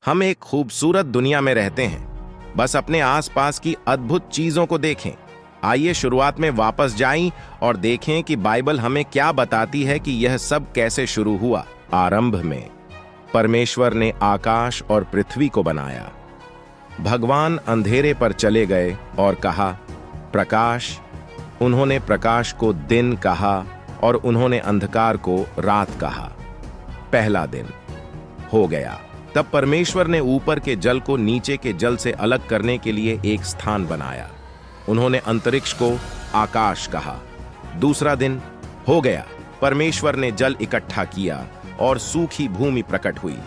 हम एक खूबसूरत दुनिया में रहते हैं। बस अपने आसपास की अद्भुत चीजों को देखें। आइए शुरुआत में वापस जाएं और देखें कि बाइबल हमें क्या बताती है कि यह सब कैसे शुरू हुआ। आरंभ में परमेश्वर ने आकाश और पृथ्वी को बनाया। भगवान अंधेरे पर चले गए और कहा, प्रकाश। उन्होंने प्रकाश को दिन कहा और उन्होंने अंधकार को रात कहा। पहला दिन हो गया। तब परमेश्वर ने ऊपर के जल को नीचे के जल से अलग करने के लिए एक स्थान बनाया। उन्होंने अंतरिक्ष को आकाश कहा। दूसरा दिन हो गया। परमेश्वर ने जल इकट्ठा किया और सूखी भूमि प्रकट हुई।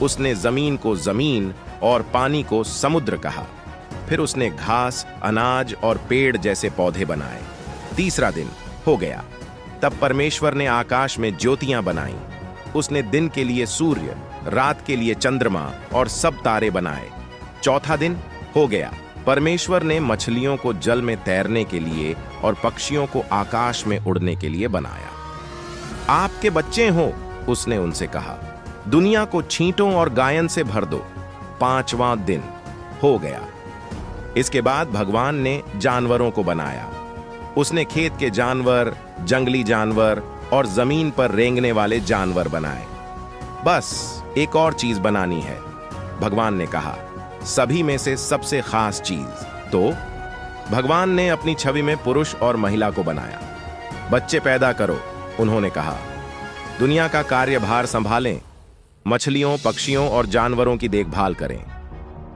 उसने जमीन को जमीन और पानी को समुद्र कहा। फिर उसने घास, अनाज और पेड़ जैसे पौधे बनाए। तीसरा दिन हो गया। तब परमेश्वर ने आकाश में ज्योतियां बनाई। उसने दिन के लिए सूर्य, रात के लिए चंद्रमा और सब तारे बनाए। चौथा दिन हो गया। परमेश्वर ने मछलियों को जल में तैरने के लिए और पक्षियों को आकाश में उड़ने के लिए बनाया। आपके बच्चे हो, उसने उनसे कहा, दुनिया को छींटों और गायन से भर दो। पांचवां दिन हो गया। इसके बाद भगवान ने जानवरों को बनाया। उसने खेत के जानवर, जंगली जानवर और जमीन पर रेंगने वाले जानवर बनाए। बस एक और चीज बनानी है, भगवान ने कहा, सभी में से सबसे खास चीज। तो भगवान ने अपनी छवि में पुरुष और महिला को बनाया। बच्चे पैदा करो, उन्होंने कहा, दुनिया का कार्यभार संभालें, मछलियों, पक्षियों और जानवरों की देखभाल करें।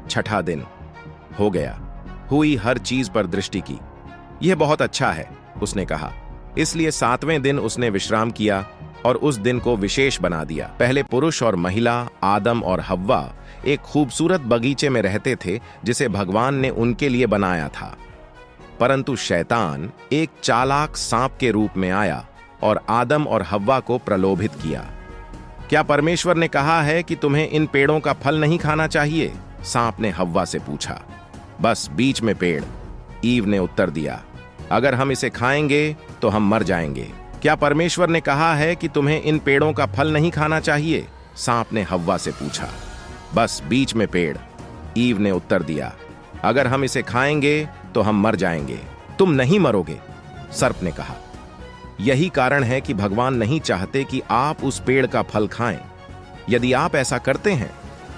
छठा दिन हो गया। हुई हर चीज पर दृष्टि की। यह बहुत अच्छा है, उसने कहा। इसलिए सातवें दिन उसने विश्राम किया और उस दिन को विशेष बना दिया। पहले पुरुष और महिला, आदम और हव्वा, एक खूबसूरत बगीचे में रहते थे जिसे भगवान ने उनके लिए बनाया था। परंतु शैतान एक चालाक सांप के रूप में आया और आदम और हव्वा को प्रलोभित किया। क्या परमेश्वर ने कहा है कि तुम्हें इन पेड़ों का फल नहीं खाना चाहिए? सांप ने हव्वा से पूछा। बस बीच में पेड़, ईव ने उत्तर दिया। अगर हम इसे खाएंगे तो हम मर जाएंगे। क्या परमेश्वर ने कहा है कि तुम्हें इन पेड़ों का फल नहीं खाना चाहिए? सांप ने हव्वा से पूछा। बस बीच में पेड़, ईव ने उत्तर दिया। अगर हम इसे खाएंगे तो हम मर जाएंगे। तुम नहीं मरोगे, सर्प ने कहा। यही कारण है कि भगवान नहीं चाहते कि आप उस पेड़ का फल खाएं। यदि आप ऐसा करते हैं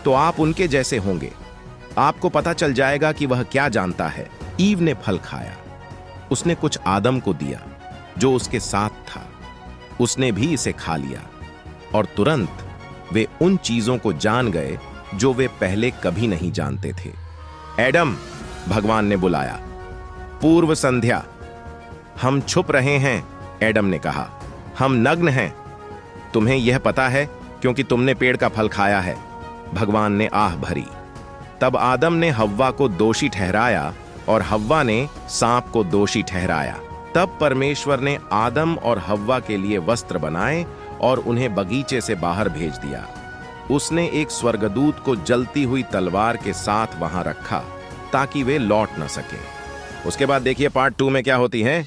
तो आप उनके जैसे होंगे। आपको पता चल जाएगा कि वह क्या जानता है। ईव ने फल खाया। उसने कुछ आदम को दिया जो उसके साथ था। उसने भी इसे खा लिया और तुरंत वे उन चीजों को जान गए जो वे पहले कभी नहीं जानते थे। एडम, भगवान ने बुलाया। पूर्व संध्या। हम छुप रहे हैं, एडम ने कहा। हम नग्न हैं। तुम्हें यह पता है क्योंकि तुमने पेड़ का फल खाया है, भगवान ने आह भरी। तब आदम ने हव्वा को दोषी ठहराया और हव्वा ने सांप को दोषी ठहराया। तब परमेश्वर ने आदम और हव्वा के लिए वस्त्र बनाए और उन्हें बगीचे से बाहर भेज दिया। उसने एक स्वर्गदूत को जलती हुई तलवार के साथ वहां रखा ताकि वे लौट न सके। उसके बाद देखिए पार्ट 2 में क्या होती है।